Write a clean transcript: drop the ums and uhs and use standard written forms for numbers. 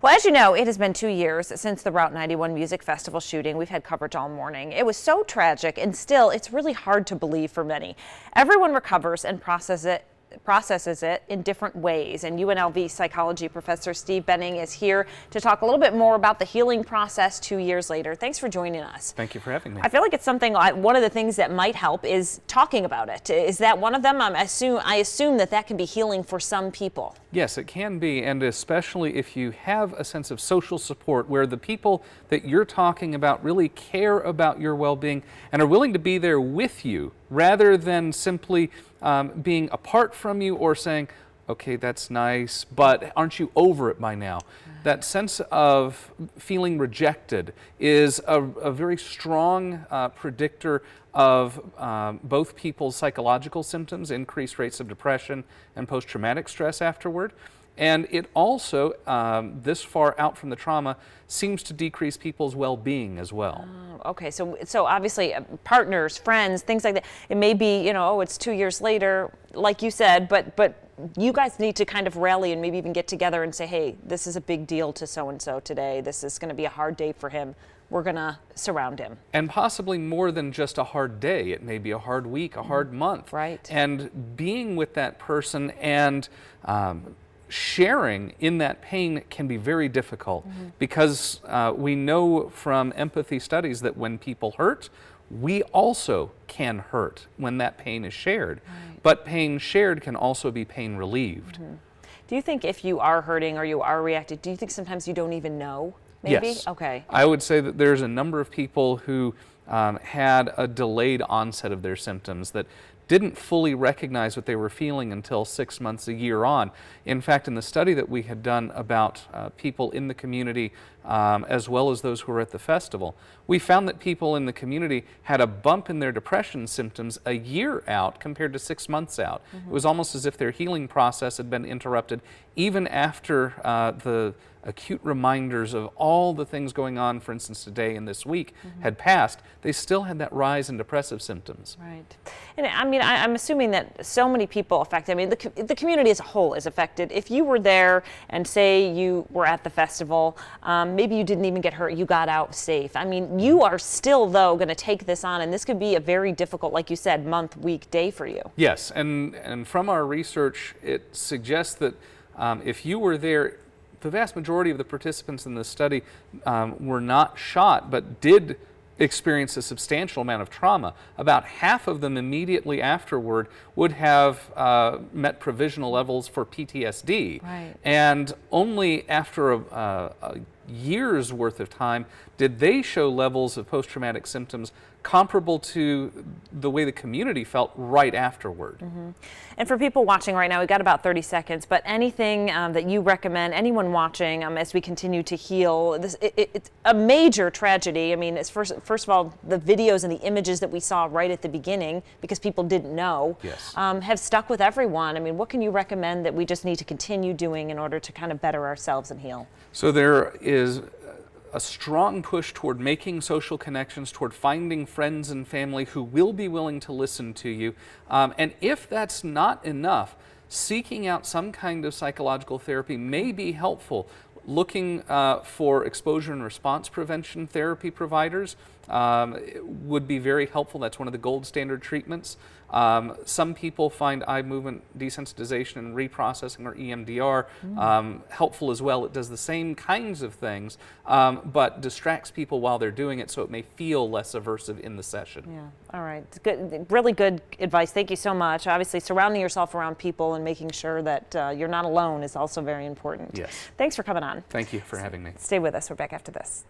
Well, as you know, it has been 2 years since the Route 91 Music Festival shooting. We've had coverage all morning. It was so tragic, and still, it's really hard to believe for many. Everyone recovers and processes it in different ways, and UNLV psychology professor Steve Benning is here to talk a little bit more about the healing process 2 years later. Thanks for joining us. Thank you for having me. I feel like it's something, one of the things that might help is talking about it. Is that one of them? I assume that can be healing for some people. Yes, it can be, and especially if you have a sense of social support where the people that you're talking about really care about your well-being and are willing to be there with you rather than simply being apart from you or saying, okay, that's nice, but aren't you over it by now? That sense of feeling rejected is a very strong predictor of both people's psychological symptoms, increased rates of depression and post-traumatic stress afterward. And it also, this far out from the trauma, seems to decrease people's well-being as well. Oh, okay, so obviously partners, friends, things like that. It may be, oh, it's 2 years later, like you said, but you guys need to kind of rally and maybe even get together and say, hey, this is a big deal to so-and-so today. This is going to be a hard day for him. We're going to surround him. And possibly more than just a hard day. It may be a hard week, a hard month. Right. And being with that person and sharing in that pain can be very difficult because we know from empathy studies that when people hurt, we also can hurt when that pain is shared. Right. But pain shared can also be pain relieved. Do you think if you are hurting or you are reacting, do you think sometimes you don't even know? Maybe? Yes. Okay. I would say that there's a number of people who had a delayed onset of their symptoms that didn't fully recognize what they were feeling until 6 months, a year on. In fact, in the study that we had done about people in the community as well as those who were at the festival, we found that people in the community had a bump in their depression symptoms a year out compared to 6 months out. It was almost as if their healing process had been interrupted even after the acute reminders of all the things going on, for instance, today and this week had passed. They still had that rise in depressive symptoms. Right. And I mean, I'm assuming that so many people affected, I mean, the community as a whole is affected. If you were there and say you were at the festival, maybe you didn't even get hurt, you got out safe. I mean, you are still, though, going to take this on, and this could be a very difficult, like you said, month, week, day for you. Yes, and from our research, it suggests that if you were there, the vast majority of the participants in this study were not shot, but did experience a substantial amount of trauma. About half of them immediately afterward would have met provisional levels for PTSD. Right. And only after a year's worth of time did they show levels of post-traumatic symptoms comparable to the way the community felt right afterward. And for people watching right now, we've got about 30 seconds, but anything that you recommend, anyone watching as we continue to heal, it's a major tragedy. I mean, it's first of all, the videos and the images that we saw right at the beginning, because people didn't know, yes, have stuck with everyone. I mean, what can you recommend that we just need to continue doing in order to kind of better ourselves and heal? So there is a strong push toward making social connections, toward finding friends and family who will be willing to listen to you. And if that's not enough, seeking out some kind of psychological therapy may be helpful. Looking for exposure and response prevention therapy providers would be very helpful. That's one of the gold standard treatments. Some people find eye movement desensitization and reprocessing, or EMDR, helpful as well. It does the same kinds of things, but distracts people while they're doing it so it may feel less aversive in the session. Yeah, all right. It's good, really good advice. Thank you so much. Obviously, surrounding yourself around people and making sure that you're not alone is also very important. Yes. Thanks for coming on. Thank you for having me. Stay with us. We're back after this.